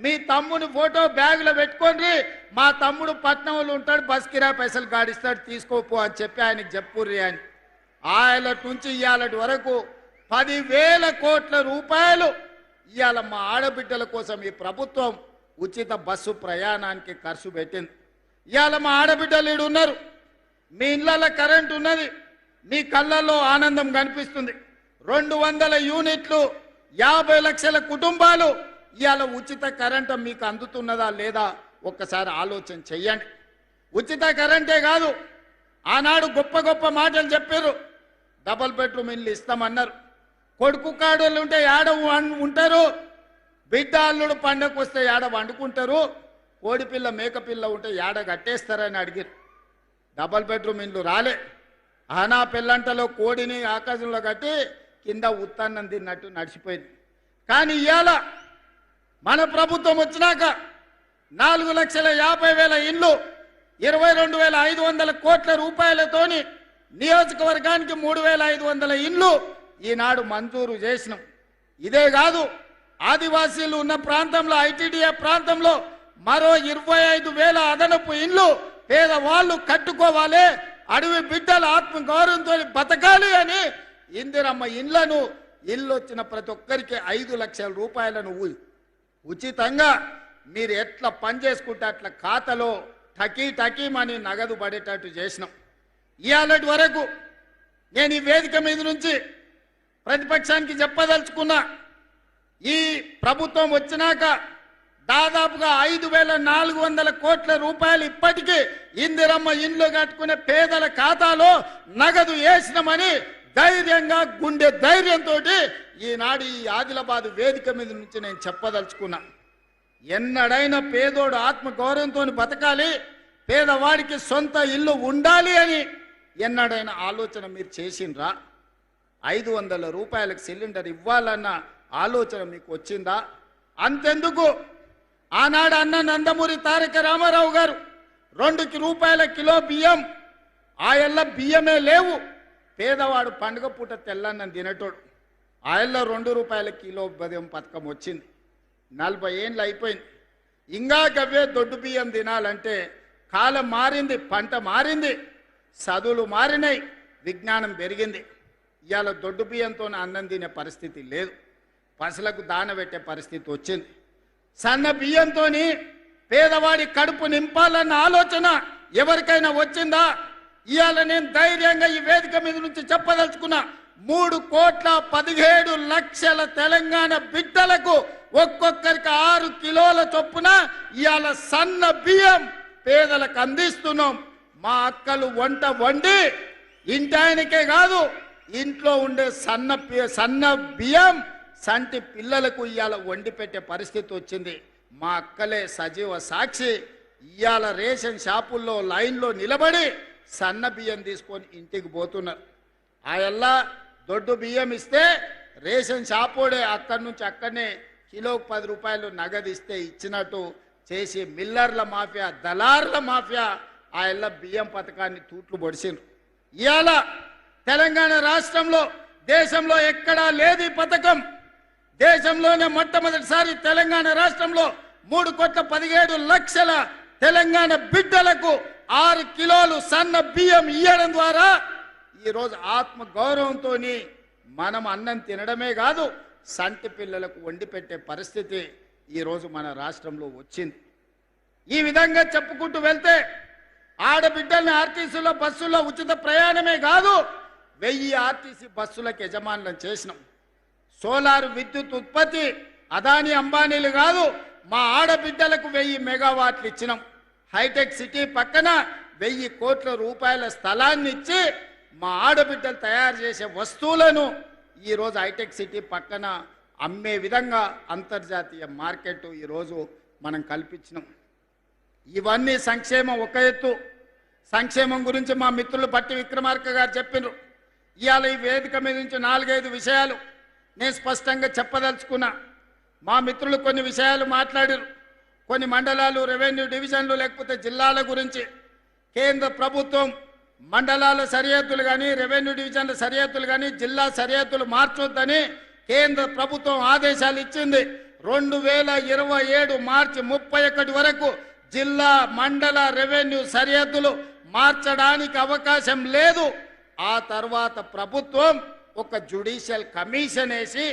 మీ తమ్ముని ఫోటో బ్యాగులో పెట్టుకోండి, మా తమ్ముడు పట్నంలో ఉంటాడు, బస్ కిరాయి పైసలు గాడిస్తాడు, తీసుకోపో అని చెప్పి ఆయనకి చెప్పుర్రి అని. ఆయన నుంచి ఇవాళటి వరకు 10,000 కోట్ల రూపాయలు ఇవాళ మా ఆడబిడ్డల కోసం ఈ ప్రభుత్వం ఉచిత బస్సు ప్రయాణానికి ఖర్చు పెట్టింది. ఇవాళ మా ఆడబిడ్డలు ఈడు ఉన్నారు, మీ ఇళ్ళల్లో కరెంట్ ఉన్నది, మీ కళ్ళల్లో ఆనందం కనిపిస్తుంది. 200 యూనిట్లు 50 లక్షల కుటుంబాలు ఇవాళ ఉచిత కరెంటు మీకు అందుతున్నదా లేదా ఒక్కసారి ఆలోచన చెయ్యండి. ఉచిత కరెంటే కాదు, ఆనాడు గొప్ప గొప్ప మాటలు చెప్పారు. డబల్ బెడ్రూమ్ ఇల్లు ఇస్తామన్నారు. కొడుకు కాడోళ్ళు ఉంటే ఏడ ఉంటారు, బిడ్డ అల్లుడు పండగకు వస్తే ఏడ వండుకుంటారు, కోడిపిల్ల మేకపిల్ల ఉంటే ఏడ కట్టేస్తారని అడిగారు. డబల్ బెడ్రూమ్ ఇల్లు రాలే. ఆనా పిల్లంటలో కోడిని ఆకాశంలో కట్టి కింద ఉత్తాన్నం తిన్నట్టు నడిచిపోయింది. కానీ ఇవాళ మన ప్రభుత్వం వచ్చినాక 4,50,000 ఇళ్ళు 22,500 కోట్ల రూపాయలతోని నియోజకవర్గానికి 3,500 ఇళ్ళు ఈనాడు మంజూరు చేసినాం. ఇదే కాదు, ఆదివాసీలు ఉన్న ప్రాంతంలో ఐటీడీఏ ప్రాంతంలో మరో 25,000 అదనపు ఇళ్ళు పేదవాళ్ళు కట్టుకోవాలి, అడవి బిడ్డల ఆత్మ గౌరవంతో బతకాలి అని ఇందిరమ్మ ఇళ్లను ఇల్లు వచ్చిన ప్రతి ఒక్కరికి 5 లక్షల రూపాయలను ఉచితంగా మీరు ఎట్లా పని చేసుకుంటే అట్లా ఖాతాలో టకీమని నగదు పడేటట్టు చేసినాం. ఇవాళటి వరకు నేను ఈ వేదిక మీద నుంచి ప్రతిపక్షానికి చెప్పదలుచుకున్నా, ఈ ప్రభుత్వం వచ్చినాక దాదాపుగా 5,400 కోట్ల రూపాయలు ఇప్పటికీ ఇందిరమ్మ ఇండ్లు కట్టుకునే పేదల ఖాతాలో నగదు వేసినామని ధైర్యంగా గుండె ధైర్యంతో ఈనాడు ఈ ఆదిలాబాద్ వేదిక మీద నుంచి నేను చెప్పదలుచుకున్నా. ఎన్నడైనా పేదోడు ఆత్మ గౌరవంతో బతకాలి, పేదవాడికి సొంత ఇల్లు ఉండాలి అని ఎన్నడైనా ఆలోచన మీరు చేసిండ్రా? 500 రూపాయలకు సిలిండర్ ఇవ్వాలన్న ఆలోచన మీకు వచ్చిందా? అంతెందుకు, ఆనాడు అన్న నందమూరి తారక రామారావు గారు 2 రూపాయల కిలో బియ్యం, ఆయల్ల బియ్యమే లేవు, పేదవాడు పండుగ పూట తెల్లన్నం తినేటోడు, ఆయల్లో 2 రూపాయల కిలో బియ్యం పథకం వచ్చింది. 40 ఏళ్ళు అయిపోయింది. ఇంకా గవ్వే దొడ్డు బియ్యం తినాలంటే కాలం మారింది, పంట మారింది, చదువులు మారినాయి, విజ్ఞానం పెరిగింది. ఇవాళ దొడ్డు బియ్యంతో అన్నం తినే పరిస్థితి లేదు, పసలకు దాన పెట్టే పరిస్థితి వచ్చింది. సన్న బియ్యంతో పేదవాడి కడుపు నింపాలన్న ఆలోచన ఎవరికైనా వచ్చిందా? ఇవాళ నేను ధైర్యంగా ఈ వేదిక మీద నుంచి చెప్పదలుచుకున్నా, 3,17,00,000 తెలంగాణ బిడ్డలకు ఒక్కొక్కరికి 6 కిలోల చొప్పున ఇవాళ సన్న బియ్యం పేదలకు అందిస్తున్నాం. మా అక్కలు వంట వండి ఇంటాయనకే కాదు, ఇంట్లో ఉండే సన్న బియ్యం సంటి పిల్లలకు ఇవాళ వండి పెట్టే పరిస్థితి వచ్చింది. మా అక్కలే సజీవ సాక్షి. ఇవాళ రేషన్ షాపుల్లో లైన్లో నిలబడి సన్న బియ్యం తీసుకొని ఇంటికి పోతున్నారు. ఆయల్లా దొడ్డు బియ్యం ఇస్తే రేషన్ షాపోడే అక్కడి నుంచి అక్కడనే కిలోకి 10 రూపాయలు నగదు ఇస్తే ఇచ్చినట్టు చేసి మిల్లర్ల మాఫియా, దళార్ల మాఫియా ఆయల్ల బియ్యం పథకాన్ని తూట్లు పొడిచిండ్రు. ఇవాళ తెలంగాణ రాష్ట్రంలో దేశంలో ఎక్కడా లేదు ఈ పథకం. దేశంలోనే మొట్టమొదటిసారి తెలంగాణ రాష్ట్రంలో 3,17,00,000 తెలంగాణ బిడ్డలకు 6 కిలోలు సన్న బియ్యం ఇవ్వడం ద్వారా ఈరోజు ఆత్మ గౌరవంతో మనం అన్నం తినడమే కాదు, సంటి పిల్లలకు వండి పెట్టే పరిస్థితి ఈరోజు మన రాష్ట్రంలో వచ్చింది. ఈ విధంగా చెప్పుకుంటూ వెళ్తే ఆడబిడ్డల్ని ఆర్టీసీలో బస్సుల్లో ఉచిత ప్రయాణమే కాదు, 1000 ఆర్టీసీ బస్సులకు యజమానులను చేసినాం. సోలార్ విద్యుత్ ఉత్పత్తి అదాని అంబానీలు కాదు, మా ఆడబిడ్డలకు 1000 మెగావాట్లు ఇచ్చినాం. హైటెక్ సిటీ పక్కన 1000 కోట్ల రూపాయల స్థలాన్ని ఇచ్చి మా ఆడబిడ్డలు తయారు చేసే వస్తువులను ఈరోజు హైటెక్ సిటీ పక్కన అమ్మే విధంగా అంతర్జాతీయ మార్కెట్ ఈరోజు మనం కల్పించినాం. ఇవన్నీ సంక్షేమం ఒక ఎత్తు. సంక్షేమం గురించి మా మిత్రులు బట్టి విక్రమార్క గారు చెప్పినారు. ఇవాళ ఈ వేదిక మీద నుంచి 4-5 విషయాలు నేను స్పష్టంగా చెప్పదలుచుకున్నా. మా మిత్రులు కొన్ని విషయాలు మాట్లాడారు. కొన్ని మండలాలు, రెవెన్యూ డివిజన్లు లేకపోతే జిల్లాల గురించి కేంద్ర ప్రభుత్వం మండలాల సరిహద్దులు కానీ, రెవెన్యూ డివిజన్ల సరిహద్దులు కానీ, జిల్లా సరిహద్దులు మార్చొద్దని కేంద్ర ప్రభుత్వం ఆదేశాలు ఇచ్చింది. 2027 మార్చి 31 వరకు జిల్లా మండల రెవెన్యూ సరిహద్దులు మార్చడానికి అవకాశం లేదు. ఆ తర్వాత ప్రభుత్వం ఒక జ్యుడిషియల్ కమిషన్ వేసి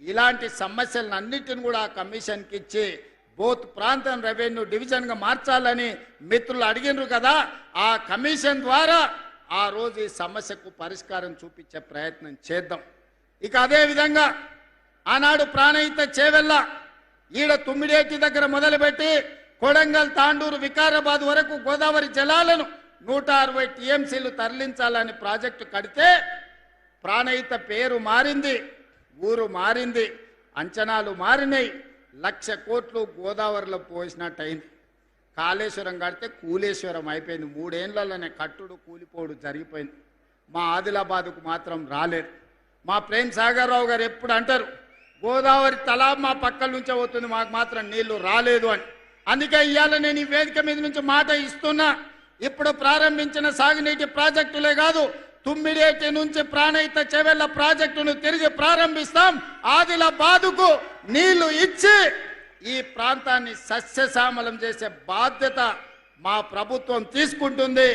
ఇలాంటి సమస్యలన్నిటిని కూడా ఆ కమిషన్కి ఇచ్చి బోత్ ప్రాంతం రెవెన్యూ డివిజన్గా మార్చాలని మిత్రులు అడిగినారు కదా. ఆ కమిషన్ ద్వారా ఆ రోజు ఈ సమస్యకు పరిష్కారం చూపించే ప్రయత్నం చేద్దాం. ఇక అదే విధంగా ఆనాడు ప్రాణహిత చేవెళ్ళ ఈడ తుమ్మిడేటి దగ్గర మొదలుపెట్టి కొడంగల్, తాండూరు, వికారాబాద్ వరకు గోదావరి జలాలను 160 టీఎంసీలు తరలించాలని ప్రాజెక్టు కడితే ప్రాణహిత పేరు మారింది, ఊరు మారింది, అంచనాలు మారినాయి. 1,00,000 కోట్లు గోదావరిలో పోసినట్టయింది. కాళేశ్వరం కడితే కూలేశ్వరం అయిపోయింది. 3 ఏళ్లలోనే కట్టుడు కూలిపోడు జరిగిపోయింది. మా ఆదిలాబాద్కు మాత్రం రాలేదు. మా ప్రేమ్ సాగర్ రావు గారు ఎప్పుడు అంటారు, గోదావరి తలా మా పక్కల నుంచే పోతుంది, మాకు మాత్రం నీళ్లు రాలేదు అని. అందుకే ఇవాళ నేను ఈ వేదిక మీద నుంచి మాట ఇస్తున్నా. ఇప్పుడు ప్రారంభించిన సాగునీటి ప్రాజెక్టులే కాదు, తుమ్మిడేటి నుంచి ప్రాణహిత చేవెళ్ళ ప్రాజెక్టును తిరిగి ప్రారంభిస్తాం. ఆదిలాబాదుకు నీళ్లు ఇచ్చి ఈ ప్రాంతాన్ని సస్యశ్యామలం చేసే బాధ్యత మా ప్రభుత్వం తీసుకుంటుంది.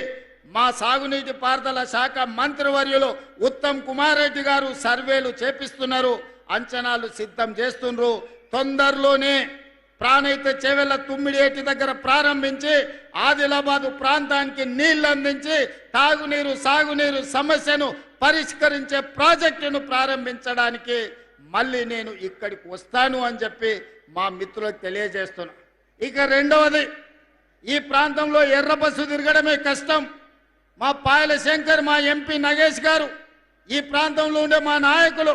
మా సాగునీటి పారుదల శాఖ మంత్రివర్యులు ఉత్తమ్ కుమార్ రెడ్డి గారు సర్వేలు చేపిస్తున్నారు, అంచనాలు సిద్ధం చేస్తున్నారు. తొందరలోనే ప్రాణహిత చేవెళ్ళ తుమ్మిడేటి దగ్గర ప్రారంభించి ఆదిలాబాదు ప్రాంతానికి నీళ్లు అందించి తాగునీరు, సాగునీరు సమస్యను పరిష్కరించే ప్రాజెక్టును ప్రారంభించడానికి మళ్ళీ నేను ఇక్కడికి వస్తాను అని చెప్పి మా మిత్రులకు తెలియజేస్తున్నా. ఇక రెండవది, ఈ ప్రాంతంలో ఎర్ర బస్సు తిరగడమే కష్టం. మా పాయల శంకర్, మా ఎంపీ నగేష్ గారు, ఈ ప్రాంతంలో ఉండే మా నాయకులు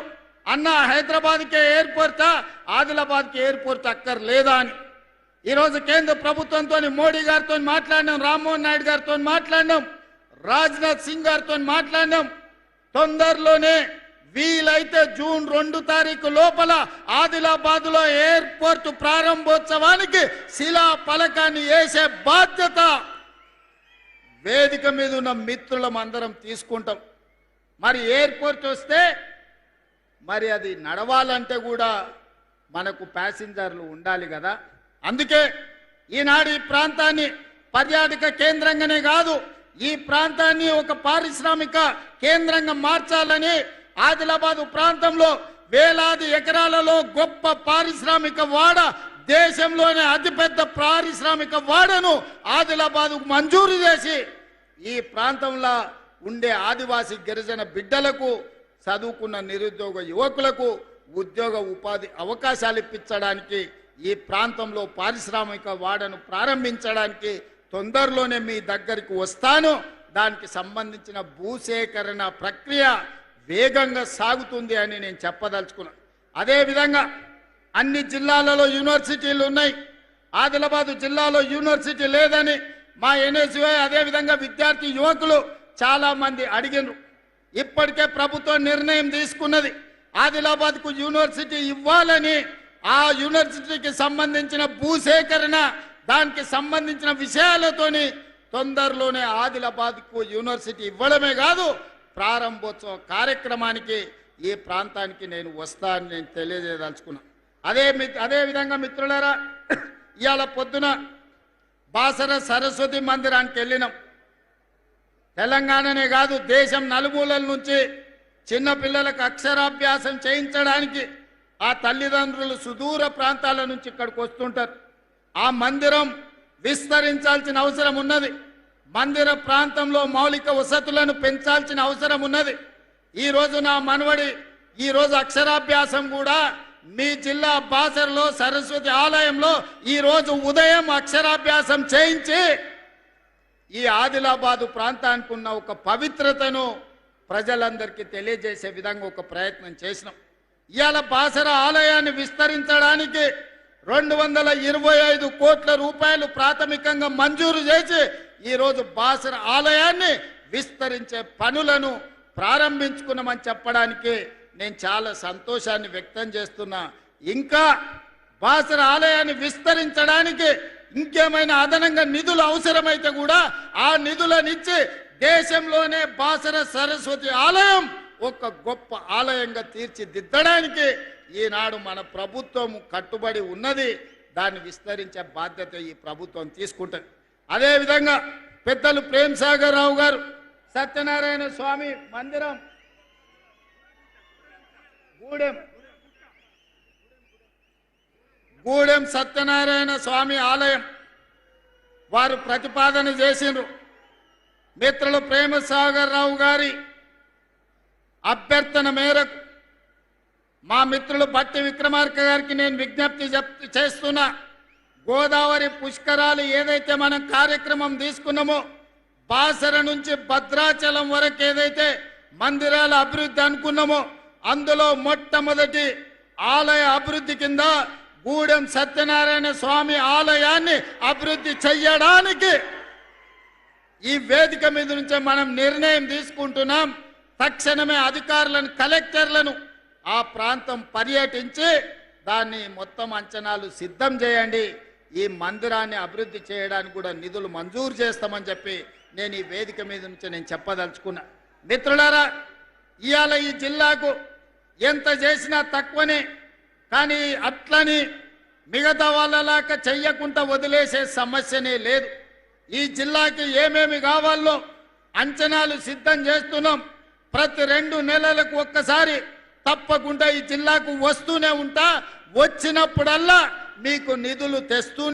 అన్న హైదరాబాద్కే ఎయిర్పోర్టా, ఆదిలాబాద్కి ఎయిర్పోర్ట్ అక్కర్లేదా అని ఈరోజు కేంద్ర ప్రభుత్వంతో మోడీ గారితో మాట్లాడినాం, రామ్మోహన్ నాయుడు గారితో మాట్లాడినాం, రాజ్నాథ్ సింగ్ గారితో మాట్లాడినాం. తొందరలోనే వీలైతే జూన్ 2 తారీఖు లోపల ఆదిలాబాద్లో ఎయిర్పోర్ట్ ప్రారంభోత్సవానికి శిలా పలకాన్ని వేసే బాధ్యత వేదిక మీద ఉన్న మిత్రులం అందరం తీసుకుంటాం. మరి ఎయిర్పోర్ట్ వస్తే మరి అది నడవాలంటే కూడా మనకు ప్యాసింజర్లు ఉండాలి కదా. అందుకే ఈనాడు ఈ ప్రాంతాన్ని పర్యాటక కేంద్రంగానే కాదు, ఈ ప్రాంతాన్ని ఒక పారిశ్రామిక కేంద్రంగా మార్చాలని ఆదిలాబాదు ప్రాంతంలో వేలాది ఎకరాలలో గొప్ప పారిశ్రామిక వాడ, దేశంలోనే అతిపెద్ద పారిశ్రామిక వాడను ఆదిలాబాదుకు మంజూరు చేసి ఈ ప్రాంతంలో ఉండే ఆదివాసీ గిరిజన బిడ్డలకు, చదువుకున్న నిరుద్యోగ యువకులకు ఉద్యోగ ఉపాధి అవకాశాలు ఇప్పించడానికి, ఈ ప్రాంతంలో పారిశ్రామిక వాడను ప్రారంభించడానికి తొందరలోనే మీ దగ్గరికి వస్తాను. దానికి సంబంధించిన భూసేకరణ ప్రక్రియ వేగంగా సాగుతుంది అని నేను చెప్పదలుచుకున్నాను. అదేవిధంగా అన్ని జిల్లాలలో యూనివర్సిటీలు ఉన్నాయి, ఆదిలాబాదు జిల్లాలో యూనివర్సిటీ లేదని మా ఎన్ఎస్యుఐ అదేవిధంగా విద్యార్థి యువకులు చాలామంది అడిగినారు. ఇప్పటికే ప్రభుత్వం నిర్ణయం తీసుకున్నది, ఆదిలాబాద్కు యూనివర్సిటీ ఇవ్వాలని. ఆ యూనివర్సిటీకి సంబంధించిన భూసేకరణ, దానికి సంబంధించిన విషయాలతోని తొందరలోనే ఆదిలాబాద్కు యూనివర్సిటీ ఇవ్వడమే కాదు, ప్రారంభోత్సవ కార్యక్రమానికి ఈ ప్రాంతానికి నేను వస్తానని నేను తెలియజేయదలుచుకున్నా. అదేవిధంగా మిత్రులారా, ఇవాళ పొద్దున బాసర సరస్వతి మందిరానికి వెళ్ళినాం. తెలంగాణనే కాదు, దేశం నలుమూలల నుంచి చిన్నపిల్లలకు అక్షరాభ్యాసం చేయించడానికి ఆ తల్లిదండ్రులు సుదూర ప్రాంతాల నుంచి ఇక్కడికి వస్తుంటారు. ఆ మందిరం విస్తరించాల్సిన అవసరం ఉన్నది. మందిర ప్రాంతంలో మౌలిక వసతులను పెంచాల్సిన అవసరం ఉన్నది. ఈరోజు నా మనవడి ఈరోజు అక్షరాభ్యాసం కూడా మీ జిల్లా బాసరలో సరస్వతి ఆలయంలో ఈరోజు ఉదయం అక్షరాభ్యాసం చేయించి ఈ ఆదిలాబాదు ప్రాంతానికి ఉన్న ఒక పవిత్రతను ప్రజలందరికీ తెలియజేసే విధంగా ఒక ప్రయత్నం చేసినాం. ఇవాళ బాసర ఆలయాన్ని విస్తరించడానికి 225 కోట్ల రూపాయలు ప్రాథమికంగా మంజూరు చేసి ఈరోజు బాసర ఆలయాన్ని విస్తరించే పనులను ప్రారంభించుకున్నామని చెప్పడానికి నేను చాలా సంతోషాన్ని వ్యక్తం చేస్తున్నా. ఇంకా బాసర ఆలయాన్ని విస్తరించడానికి ఇంకేమైనా అదనంగా నిధులు అవసరమైతే కూడా ఆ నిధులనిచ్చి దేశంలోనే బాసర సరస్వతి ఆలయం ఒక గొప్ప ఆలయంగా తీర్చిదిద్దడానికి ఈనాడు మన ప్రభుత్వం కట్టుబడి ఉన్నది. దాన్ని విస్తరించే బాధ్యత ఈ ప్రభుత్వం తీసుకుంటుంది. అదేవిధంగా పెద్దలు ప్రేమ్ సాగర్ రావు గారు సత్యనారాయణ స్వామి మందిరం గూడెం సత్యనారాయణ స్వామి ఆలయం వారు ప్రతిపాదన చేసిండ్రు. మిత్రులు ప్రేమ సాగర్ రావు గారి అభ్యర్థన మేరకు మా మిత్రులు భట్టి విక్రమార్క గారికి నేను విజ్ఞప్తి చేస్తున్నా. గోదావరి పుష్కరాలు ఏదైతే మనం కార్యక్రమం తీసుకున్నామో, బాసర నుంచి భద్రాచలం వరకు ఏదైతే మందిరాల అభివృద్ధి అనుకున్నామో, అందులో మొట్టమొదటి ఆలయ అభివృద్ధి కింద గూడెం సత్యనారాయణ స్వామి ఆలయాన్ని అభివృద్ధి చెయ్యడానికి ఈ వేదిక మీద నుంచే మనం నిర్ణయం తీసుకుంటున్నాం. తక్షణమే అధికారులను, కలెక్టర్లను ఆ ప్రాంతం పర్యటించి దాన్ని మొత్తం అంచనాలు సిద్ధం చేయండి. ఈ మందిరాన్ని అభివృద్ధి చేయడానికి కూడా నిధులు మంజూరు చేస్తామని చెప్పి నేను ఈ వేదిక మీద నుంచి నేను చెప్పదలుచుకున్నా. మిత్రులారా, ఇవాళ ఈ జిల్లాకు ఎంత చేసినా తక్కువనే, కానీ అట్లని మిగతా వాళ్ళలాగా చెయ్యకుండా వదిలేసే సమస్యనే లేదు. ఈ జిల్లాకి ఏమేమి కావాలో అంచనాలు సిద్ధం చేస్తున్నాం. ప్రతి 2 నెలలకు ఒక్కసారి తప్పకుండా ఈ జిల్లాకు వస్తూనే ఉంటా. వచ్చినప్పుడల్లా మీకు నిధులు తెస్తూ